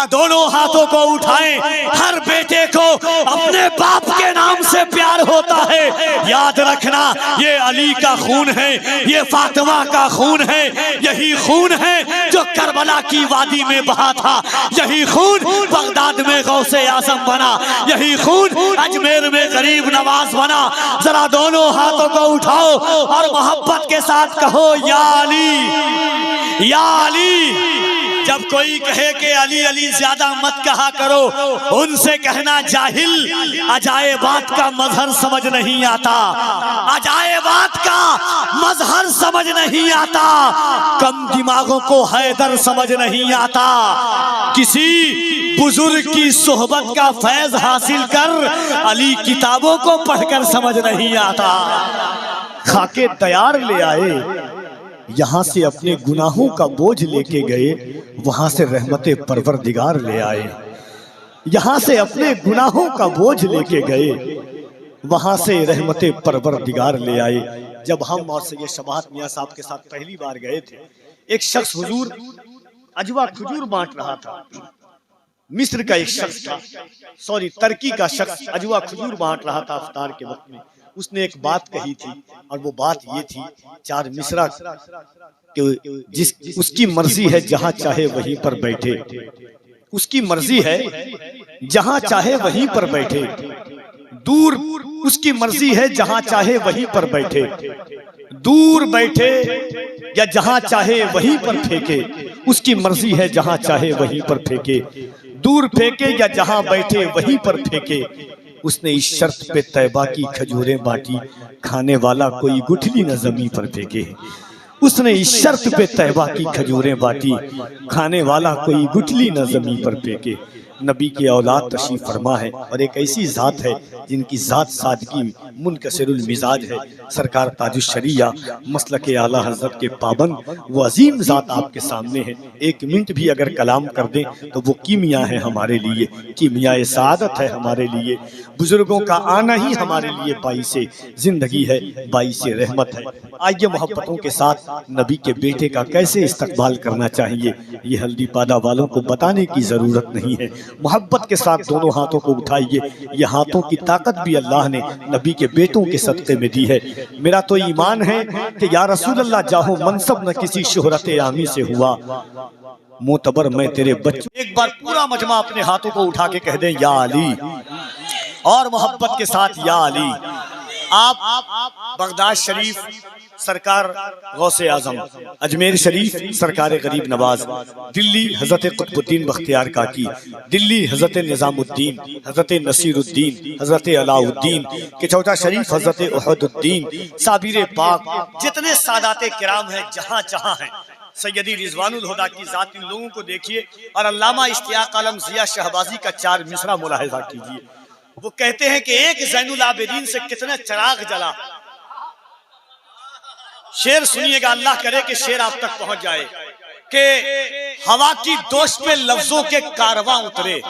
दोनों हाथों को उठाएं। हर बेटे को अपने बाप के नाम से प्यार होता है। याद रखना, ये अली का खून है, ये फातिमा का खून है, यही खून है जो करबला की वादी में बहा था, यही खून बगदाद में गौसे आजम बना, यही खून अजमेर में गरीब नवाज बना। जरा दोनों हाथों को उठाओ और मोहब्बत के साथ कहो या अली, या अली। जब कोई कहे कि अली अली ज्यादा मत कहा करो, उनसे कहना जाहिल, अजायबात का मजहर समझ नहीं आता, अजायबात का मजहर समझ नहीं आता, कम दिमागों को हैदर समझ नहीं आता। किसी बुजुर्ग की सोहबत का फैज हासिल कर अली किताबों को पढ़कर समझ नहीं आता। खाके तैयार ले आए, यहां से अपने गुनाहों का बोझ लेके गए, वहां से रहमते परवरदिगार ले आए। यहां से अपने गुनाहों का बोझ लेके गए, वहां से रहमते परवरदिगार ले आए। जब हम और सैयद शबाहत मियां साहब के साथ पहली बार गए थे, एक शख्स हुजूर अजवा खजूर बांट रहा था। मिस्र का एक शख्स था, सॉरी टर्की का शख्स अजवा खजूर बांट रहा था इफ्तार के वक्त में। उसने एक बात कही थी और वो बात ये थी, चार मिसरा कि जिस उसकी मर्जी है जहां चाहे वहीं पर बैठे, उसकी मर्जी है जहां चाहे वहीं पर बैठे, दूर उसकी मर्जी है जहां चाहे वहीं पर बैठे, दूर बैठे या जहां चाहे वहीं पर फेंके, उसकी मर्जी है जहां चाहे वहीं पर फेंके, दूर फेंके या जहां बैठे वहीं पर फेंके। उसने इस शर्त पे तैबा की खजूरें बांटी, खाने वाला कोई गुठली न जमीन पर फेंके। उसने इस शर्त पे तैबा की खजूरें बांटी, खाने वाला कोई गुठली न जमीन पर फेंके। नबी की औलाद तशरीफ फरमा है और एक ऐसी ज़ात है जिनकी ज़ात सादगी मुनकसिरुल मिजाज है। सरकार ताजुश्शरिया मसलक आला हज़रत के पाबंद वो अजीम ज़ात आपके सामने है। एक मिनट भी अगर कलाम कर दें तो वो कीमिया है हमारे लिए, कीमिया सआदत है हमारे लिए। बुजुर्गों का आना ही हमारे लिए बाइसे ज़िंदगी है, बाइसे रहमत है। आइए मोहब्बतों के साथ नबी के बेटे का कैसे इस्तकबाल करना चाहिए, ये हल्दी पादा वालों को बताने की ज़रूरत नहीं है। मोहब्बत के साथ दोनों हाथों को उठाइए। ये हाथों की ताकत भी अल्लाह ने नबी के बेटों के सदक़े में दी है। मेरा तो ईमान है कि या रसूल अल्लाह जाहो मनसब न किसी शोहरत आमी से हुआ, मोतबर मैं तेरे बच्चों। एक बार पूरा मजमा अपने हाथों को उठा के कह दें या अली, और मोहब्बत के साथ या अली। आप बगदाद शरीफ सरकार गौसे आजम, अजमेर शरीफ सरकार गरीब नवाज, दिल्ली हजरत कुतुबुद्दीन बख्तियार काकी, दिल्ली हजरत निजामुद्दीन, हजरत नसीरुद्दीन, हजरत अलाउद्दीन, केचौटा शरीफ हजरत उहदुद्दीन, साबिर पाक, जितने सादाते किराम हैं जहाँ जहाँ हैं, सैयदी रिजवानुल हुदा की जात, इन लोगों को देखिए और अल्लामा इश्तियाक आलम जिया शहबाजी का चार मिसरा मुलाहिजा कीजिए। वो कहते हैं कि एक ज़ैनुल आबिदीन से कितने चिराग जला। शेर सुनिएगा, अल्लाह करे कि शेर आप तक पहुंच जाए कि हवा की दोष पे लफ्जों के कारवां उतरे,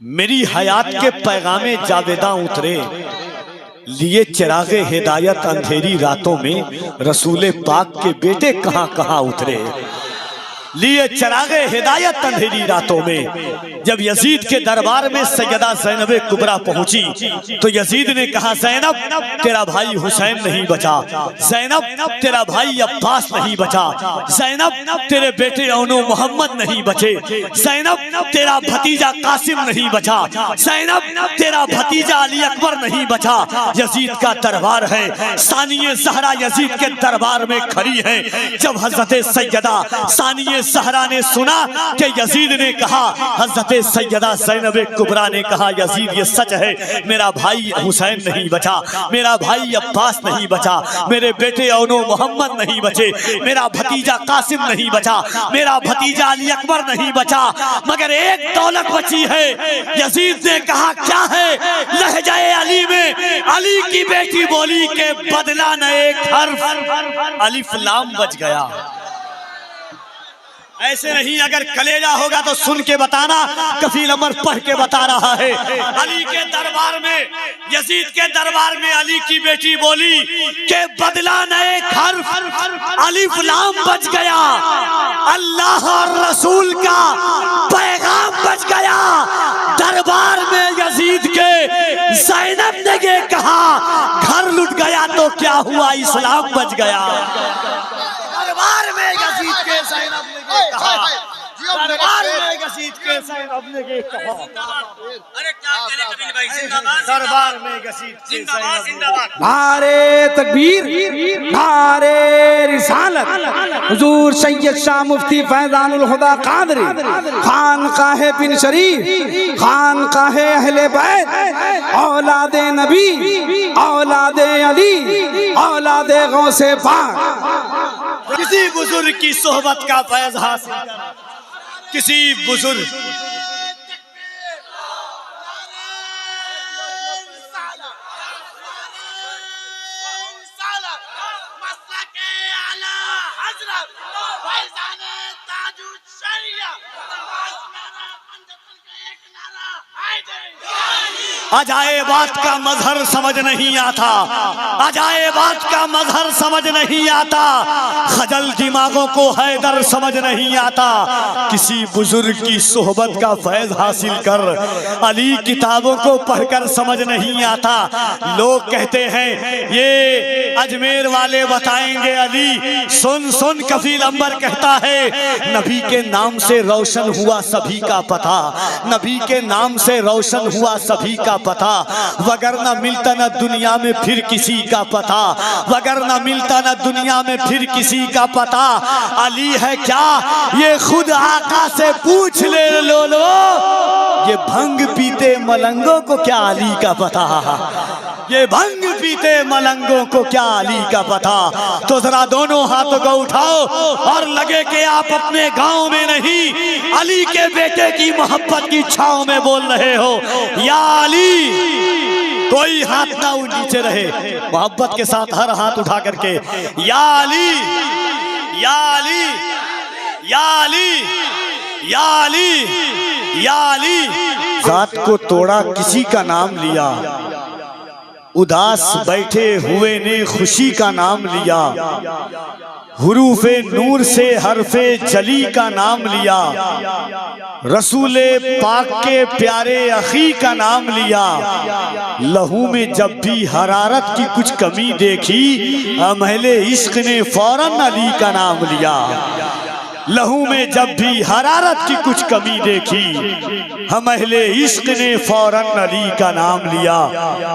मेरी हयात के पैगामे जावेदा उतरे, लिए चिरागे हिदायत अंधेरी रातों में, रसूले पाक के बेटे कहां कहां उतरे। लिए चिरागे हिदायत अंधेरी रातों में। जब यजीद के दरबार में सैयदा ज़ैनब कुबरा पहुंची तो यजीद ने कहा, ज़ैनब तेरा भाई हुसैन नहीं बचा, ज़ैनब तेरा भाई अब्बास नहीं बचा, ज़ैनब तेरे बेटे औनो मोहम्मद नहीं बचे, ज़ैनब तेरा भतीजा कासिम नहीं बचा, ज़ैनब तेरा भतीजा अली अकबर नहीं बचा। यजीद का दरबार है, सानिये ज़हरा यजीद के दरबार में खड़ी है। जब हजरत सैयदा सानिये ज़हरा ने सुना कि यजीद ने कहा, हजरत सैयदा ज़ैनब कुबरा ने कहा, यजीद ये सच है, मेरा भाई हुसैन नहीं बचा, मेरा भाई अब्बास नहीं बचा, मेरे बेटे औनो मोहम्मद नहीं बचे, मेरा भतीजा कासिम नहीं बचा, मेरा भतीजा अली अकबर नहीं बचा, मगर एक दौलत बची है। यजीद ने कहा क्या है? लहजाए अली में अली की बेटी बोली के बदला न एक हर्फ, अलिफ लाम बच गया। ऐसे नहीं, अगर कलेजा होगा तो सुन के बताना, कफील अमर पढ़ के बता रहा है। अली के दरबार में, यजीद के दरबार में अली की बेटी बोली के बदला नए घर अलिफ लाम बच गया, अल्लाह और रसूल का पैगाम बच गया। दरबार में यजीद के ज़ैनब ने ये कहा, घर लुट गया तो क्या हुआ, इस्लाम बच गया। दरबार में यजीद के ज़ैनब ने ये कहा, दरबार में यजीद के ज़ैनब ने ये कहा, अरे क्या कहने कबीर भाई, जिंदाबाद दरबार में यजीद के जिंदाबाद जिंदाबाद। नारे तकबीर, नारे रिसालत। हुजूर सैयद शाह मुफ्ती फैजानुल हुदा कादरी खानकाहे बिन शरीफ, खानकाहे अहले बैत, औलादे नबी, औलादे अली, औलादे गौसे पाक। किसी बुजुर्ग की सोहबत का फैज हासिल कर, किसी बुजुर्ग अजायबात का मजहर समझ नहीं आता, अजायबात का मजहर समझ नहीं आता, खजल दिमागों को हैदर समझ नहीं आता। किसी बुजुर्ग की सोहबत का फैज हासिल कर, अली किताबों को पढ़कर समझ नहीं आता। लोग कहते हैं ये अजमेर वाले बताएंगे अली, सुन सुन कफील अंबर कहता है, नबी के नाम से रोशन हुआ सभी का पता, नबी के नाम से रोशन हुआ सभी का पता, वगर न मिलता न दुनिया में फिर किसी का पता, वगर न मिलता न दुनिया में फिर किसी का पता। अली है क्या ये खुद आका से पूछ ले लो, ये भंग पीते मलंगों को क्या अली का पता, ये भंग पीते मलंगों को क्या अली का पता। तो जरा दोनों हाथों को उठाओ और लगे कि आप अपने गांव में नहीं, अली के बेटे की मोहब्बत की छांव में बोल रहे हो। या अली, कोई हाथ ना नीचे रहे, मोहब्बत के साथ हर हाथ उठा करके या अली, या अली, या अली, या अली, या अली। जात को तोड़ा किसी का नाम लिया, उदास बैठे हुए ने खुशी का नाम लिया, हुरूफे नूर से हरफे जली का नाम लिया, रसूले पाक के प्यारे अखी का नाम लिया। लहू में जब भी हरारत की कुछ कमी देखी, अहले इश्क ने फौरन अली का नाम लिया। लहू में जब भी हरारत की कुछ कमी देखी, हम अहले इश्क ने फौरन अली का नाम लिया।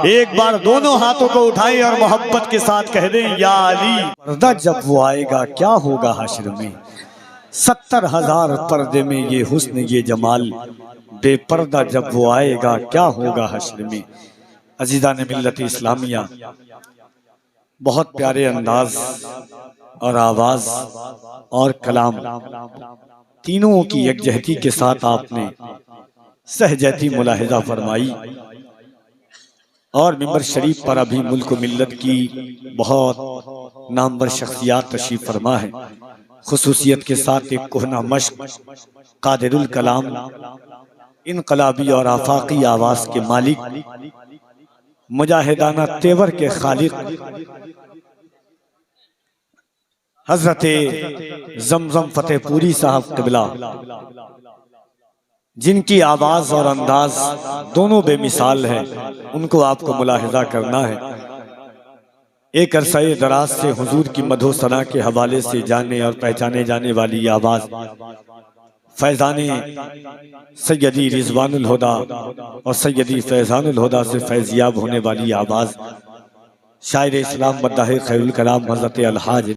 एक बार दोनों हाथों को उठाएं और मोहब्बत के साथ कह दें, या अली। पर्दा जब वो आएगा क्या होगा हश्र में, 70,000 पर्दे में ये हुस्न ये जमाल, बेपर्दा जब वो आएगा क्या होगा हश्र में। अजीज़ान मिल्लत इस्लामिया, बहुत प्यारे अंदाज और आवाज और कलाम तीनों की यकजहती के साथ आपने सहजती मुलाहिजा फरमाई। और मिंबर शरीफ पर अभी मुल्क मिल्लत की बहुत नामवर शख्सियात तशरीफ फरमा है। खुसूसियत के साथ एक कोहना मश्क, कादिरुल कलाम, इनकलाबी और आफाकी आवाज के मालिक, मुजाहिदाना तेवर के खालिक हजरते जमजम फतेहपुरी साहब क़िबला, जिनकी आवाज और अंदाज दोनों बेमिसाल है, उनको आपको मुलाहिजा करना है। एक अरसे दराज से हुजूर की मदहो सना के हवाले से जाने और पहचाने जाने वाली आवाज, फैज़ाने सैयदी रिजवानुल हुदा और सैयदी फैज़ानुल हुदा से फैज़याब होने वाली आवाज, शायर इस्लाम मद्दाह खैरुल कलाम हज़रत अलहाज